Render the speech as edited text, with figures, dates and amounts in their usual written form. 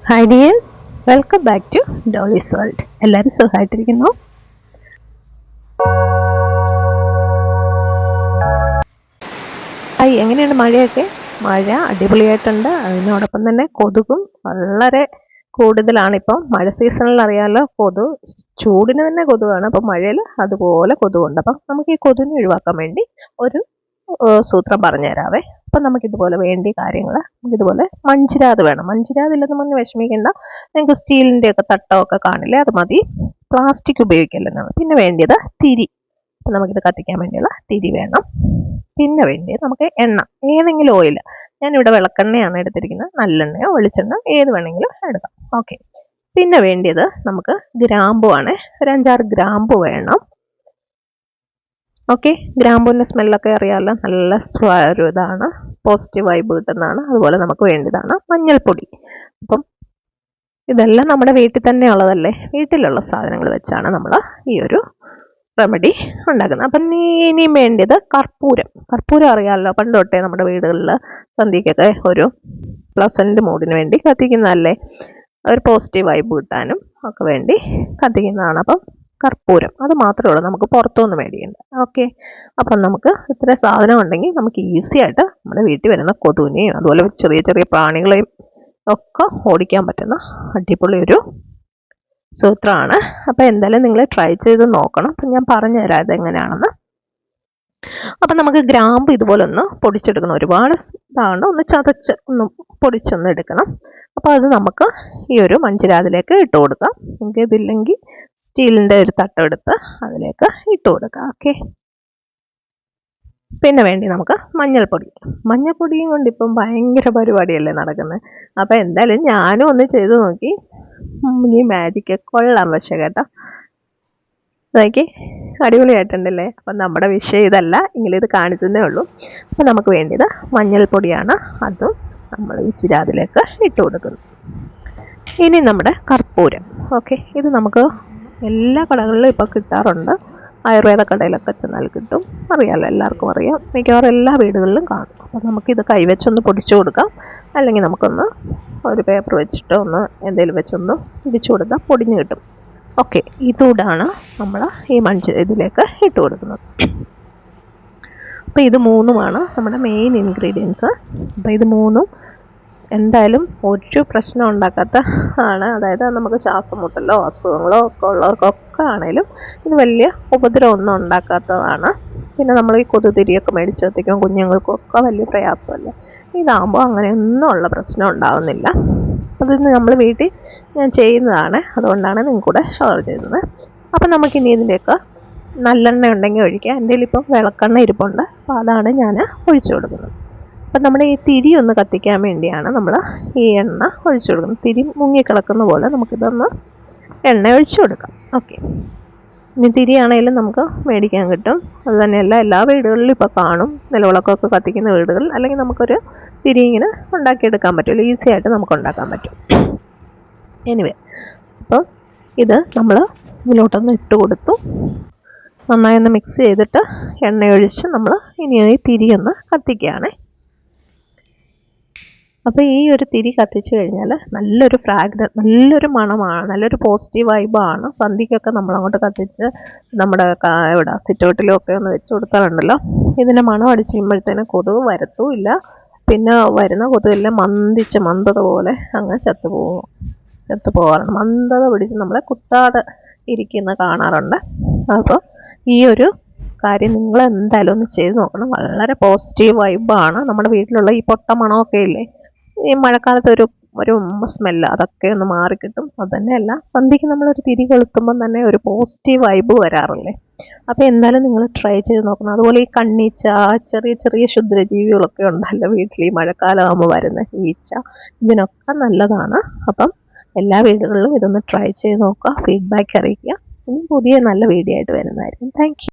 Hi dears, welcome back to Dolly's world. എല്ലാവരും സുഖമായിട്ടിരിക്കുന്നു. Hi, എങ്ങനെയാണ് മഴയൊക്കെ? മഴ അടിപൊളിയായിട്ടുണ്ട്. അതിനോടൊപ്പം തന്നെ കൊതുകും വളരെ കൂടുതലാണ്. ഇപ്പം മഴ സീസണിൽ അറിയാമല്ലോ, ചൂടിന് തന്നെ കൊതുകാണ്. അപ്പം മഴയിൽ അതുപോലെ കൊതുകുണ്ട്. അപ്പം നമുക്ക് ഈ കൊതുകിനെ ഒഴിവാക്കാൻ വേണ്ടി ഒരു സൂത്രം പറഞ്ഞുതരാവേ. അപ്പം നമുക്കിതുപോലെ വേണ്ടിയ കാര്യങ്ങൾ, നമുക്കിതുപോലെ മൺചിരാത് വേണം. മൺചിരാത് ഇല്ലെന്ന് പറഞ്ഞ് വിഷമിക്കേണ്ട. നിങ്ങൾക്ക് സ്റ്റീലിൻ്റെ ഒക്കെ തട്ടമൊക്കെ കാണില്ലേ, അത് മതി. പ്ലാസ്റ്റിക് ഉപയോഗിക്കല്ലെന്നാണ്. പിന്നെ വേണ്ടിയത് തിരി. അപ്പം നമുക്കിത് കത്തിക്കാൻ വേണ്ടിയുള്ള തിരി വേണം. പിന്നെ വേണ്ടിയത് നമുക്ക് എണ്ണ, ഏതെങ്കിലും ഓയിൽ. ഞാനിവിടെ വിളക്കെണ്ണയാണ് എടുത്തിരിക്കുന്നത്. നല്ലെണ്ണയോ വെളിച്ചെണ്ണ ഏത് വേണമെങ്കിലും എടുക്കാം. ഓക്കെ. പിന്നെ വേണ്ടിയത് നമുക്ക് ഗ്രാമ്പു ആണ്. ഒരു 5-6 ഗ്രാമ്പു വേണം. ഓക്കെ, ഗ്രാമ്പൂവിൻ്റെ സ്മെല്ലൊക്കെ അറിയാമല്ലോ, നല്ല ഒരു ഇതാണ്, പോസിറ്റീവ് വൈബ് കിട്ടുന്നതാണ്. അതുപോലെ നമുക്ക് വേണ്ടതാണ് മഞ്ഞൾപ്പൊടി. അപ്പം ഇതെല്ലാം നമ്മുടെ വീട്ടിൽ തന്നെ ഉള്ളതല്ലേ, വീട്ടിലുള്ള സാധനങ്ങൾ വെച്ചാണ് നമ്മൾ ഈ ഒരു റെമഡി ഉണ്ടാക്കുന്നത്. അപ്പം ഇനിയും വേണ്ടത് കർപ്പൂരം. കർപ്പൂരം അറിയാമല്ലോ, പണ്ട് തൊട്ടേ നമ്മുടെ വീടുകളിൽ സന്ധ്യയ്ക്കൊക്കെ ഒരു പ്ലസൻറ്റ് മൂഡിന് വേണ്ടി കത്തിക്കുന്നതല്ലേ, ഒരു പോസിറ്റീവ് വൈബ് കിട്ടാനും ഒക്കെ വേണ്ടി കത്തിക്കുന്നതാണ്. അപ്പം കർപ്പൂരം അത് മാത്രമേ ഉള്ളൂ, നമുക്ക് പുറത്തുനിന്ന് മേടിക്കേണ്ട. ഓക്കെ, അപ്പം നമുക്ക് ഇത്ര സാധനം ഉണ്ടെങ്കിൽ നമുക്ക് ഈസി ആയിട്ട് നമ്മുടെ വീട്ടിൽ വരുന്ന കൊതുകിനെയും അതുപോലെ ചെറിയ ചെറിയ പ്രാണികളെയും ഒക്കെ ഓടിക്കാൻ പറ്റുന്ന അടിപൊളി ഒരു സൂത്രമാണ്. അപ്പം എന്തായാലും നിങ്ങൾ ട്രൈ ചെയ്ത് നോക്കണം. അപ്പം ഞാൻ പറഞ്ഞുതരാം ഇതെങ്ങനെയാണെന്ന്. അപ്പം നമുക്ക് ഗ്രാമ്പ് ഇതുപോലെ ഒന്ന് പൊടിച്ചെടുക്കണം. ഒരുപാട് ഇതാണ്, ഒന്ന് ചതച്ച് ഒന്ന് പൊടിച്ചൊന്ന് എടുക്കണം. അപ്പോൾ അത് നമുക്ക് ഈ ഒരു മൺചിരാതിലേക്ക് ഇട്ട് കൊടുക്കാം. നിങ്ങൾക്ക് ഇതില്ലെങ്കിൽ സ്റ്റീലിൻ്റെ ഒരു തട്ടെടുത്ത് അതിലേക്ക് ഇട്ട് കൊടുക്കാം. ഓക്കെ. പിന്നെ വേണ്ടി നമുക്ക് മഞ്ഞൾപ്പൊടി. മഞ്ഞൾപ്പൊടിയും കൊണ്ട് ഇപ്പം ഭയങ്കര പരിപാടിയല്ലേ നടക്കുന്നത്. അപ്പോൾ എന്തായാലും ഞാനും ഒന്ന് ചെയ്ത് നോക്കി. ഈ മാജിക്ക് കൊള്ളാം പക്ഷേ കേട്ടോ, അതൊക്കെ അടിപൊളിയായിട്ടുണ്ടല്ലേ. അപ്പം നമ്മുടെ വിഷയം ഇതല്ല, എങ്കിലും ഇത് കാണിച്ചതേ ഉള്ളൂ. അപ്പോൾ നമുക്ക് വേണ്ടിയത് മഞ്ഞൾപ്പൊടിയാണ്. അതും നമ്മൾ ഈ ചിരാതിലേക്ക് ഇട്ട് കൊടുക്കുന്നു. ഇനി നമ്മുടെ കർപ്പൂരം. ഓക്കെ, ഇത് നമുക്ക് എല്ലാ കടകളിലും ഇപ്പോൾ കിട്ടാറുണ്ട്. ആയുർവേദ കടയിലൊക്കെ ചെന്നാൽ കിട്ടും, അറിയാമല്ലോ, എല്ലാവർക്കും അറിയാം. മിക്കവാറും എല്ലാ വീടുകളിലും കാണും. അപ്പോൾ നമുക്കിത് കൈവച്ചൊന്ന് പൊടിച്ചു കൊടുക്കാം. അല്ലെങ്കിൽ നമുക്കൊന്ന് ഒരു പേപ്പർ വെച്ചിട്ട് ഒന്ന് എന്തെങ്കിലും വെച്ചൊന്ന് ഇടിച്ചു കൊടുത്താൽ പൊടിഞ്ഞ് കിട്ടും. ഓക്കെ, ഇതൂടാണ് നമ്മൾ ഈ ഇതിലേക്ക് ഇട്ട് കൊടുക്കുന്നത്. അപ്പോൾ ഇത് മൂന്നുമാണ് നമ്മുടെ മെയിൻ ഇൻഗ്രീഡിയൻസ്. അപ്പോൾ ഇത് മൂന്നും എന്തായാലും ഒരു പ്രശ്നം ഉണ്ടാക്കാത്ത ആണ്. അതായത് നമുക്ക് ശ്വാസം മുട്ടലോ അസുഖങ്ങളോ ഒക്കെ ഉള്ളവർക്കൊക്കെ ആണെങ്കിലും ഇത് വലിയ ഉപദ്രവമൊന്നും ഉണ്ടാക്കാത്തതാണ്. പിന്നെ നമ്മൾ ഈ കൊതുതിരിയൊക്കെ മേടിച്ച് എത്തിക്കും കുഞ്ഞുങ്ങൾക്കൊക്കെ വലിയ പ്രയാസമല്ലേ. ഇതാകുമ്പോൾ അങ്ങനെയൊന്നും ഉള്ള പ്രശ്നം ഉണ്ടാകുന്നില്ല. അതിന് നമ്മൾ വീട്ടിൽ ഞാൻ ചെയ്യുന്നതാണ്, അതുകൊണ്ടാണ് നിങ്ങൾക്ക് കൂടെ ഷെയർ ചെയ്യുന്നത്. അപ്പം നമുക്കിനി ഇതിലേക്ക് നല്ലെണ്ണ ഉണ്ടെങ്കിൽ ഒഴിക്കാം. എൻ്റെ ഇപ്പം വിളക്കെണ്ണ ഇരിപ്പുണ്ട്, അപ്പോൾ അതാണ് ഞാൻ ഒഴിച്ചു കൊടുക്കുന്നത്. അപ്പം നമ്മുടെ ഈ തിരി ഒന്ന് കത്തിക്കാൻ വേണ്ടിയാണ് നമ്മൾ ഈ എണ്ണ ഒഴിച്ചു കൊടുക്കുന്നത്. തിരി മുങ്ങിക്കിടക്കുന്ന പോലെ നമുക്കിതൊന്ന് എണ്ണ ഒഴിച്ചു കൊടുക്കാം. ഓക്കെ, ഇനി തിരിയാണെങ്കിലും നമുക്ക് മേടിക്കാൻ കിട്ടും. അത് തന്നെയല്ല, എല്ലാ വീടുകളിലും ഇപ്പോൾ കാണും, നിലവിളക്കൊക്കെ കത്തിക്കുന്ന വീടുകളിൽ. അല്ലെങ്കിൽ നമുക്കൊരു തിരി ഇങ്ങനെ ഉണ്ടാക്കിയെടുക്കാൻ പറ്റുമല്ലോ, ഈസി ആയിട്ട് നമുക്ക് ഉണ്ടാക്കാൻ പറ്റും. എനിവേ, അപ്പോൾ ഇത് നമ്മൾ ഇതിലോട്ടൊന്ന് ഇട്ട് കൊടുത്തു. നന്നായി ഒന്ന് മിക്സ് ചെയ്തിട്ട് എണ്ണയൊഴിച്ച് നമ്മൾ ഇനി ഈ തിരി ഒന്ന് കത്തിക്കുകയാണ്. അപ്പോൾ ഈ ഒരു തിരി കത്തിച്ച് കഴിഞ്ഞാൽ നല്ലൊരു നല്ലൊരു മണമാണ്, നല്ലൊരു പോസിറ്റീവ് വൈബാണ്. സന്ധ്യയ്ക്കൊക്കെ നമ്മളങ്ങോട്ട് കത്തിച്ച് നമ്മുടെ ഇവിടെ സിറ്റൗട്ടിലും ഒക്കെ ഒന്ന് വെച്ച് കൊടുത്താലുണ്ടല്ലോ, ഇതിൻ്റെ മണം അടിച്ച് കഴിയുമ്പോഴത്തേനും കൊതുക് വരത്തുമില്ല. പിന്നെ വരുന്ന കൊതുകെല്ലാം മന്ദത പോലെ അങ്ങ് ചത്തുപോകാറുണ്ട്. മന്ദത പിടിച്ച് നമ്മളെ കുത്താതെ ഇരിക്കുന്ന കാണാറുണ്ട്. അപ്പോൾ ഈ ഒരു കാര്യം നിങ്ങൾ എന്തായാലും ഒന്ന് ചെയ്ത് നോക്കണം. വളരെ പോസിറ്റീവ് വൈബാണ്. നമ്മുടെ വീട്ടിലുള്ള ഈ പൊട്ട മണമൊക്കെ ഇല്ലേ, ഈ മഴക്കാലത്ത് ഒരു സ്മെല്ല്, അതൊക്കെ ഒന്ന് മാറിക്കിട്ടും. അതുതന്നെയല്ല, സന്ധ്യയ്ക്ക് നമ്മളൊരു തിരി കൊളുത്തുമ്പം തന്നെ ഒരു പോസിറ്റീവ് വൈബ് വരാറില്ലേ. അപ്പോൾ എന്തായാലും നിങ്ങൾ ട്രൈ ചെയ്ത് നോക്കണം. അതുപോലെ ഈ കണ്ണീച്ച, ചെറിയ ചെറിയ ക്ഷുദ്രജീവികളൊക്കെ ഉണ്ടല്ലോ വീട്ടിൽ, ഈ മഴക്കാലം ആകുമ്പോൾ വരുന്ന ഈച്ച, ഇതിനൊക്കെ നല്ലതാണ്. അപ്പം എല്ലാ വീടുകളിലും ഇതൊന്ന് ട്രൈ ചെയ്ത് നോക്കുക, ഫീഡ്ബാക്ക് അറിയിക്കുക. ഇനി പുതിയ നല്ല വീഡിയോ ആയിട്ട് വരുന്നതായിരിക്കും. Thank you.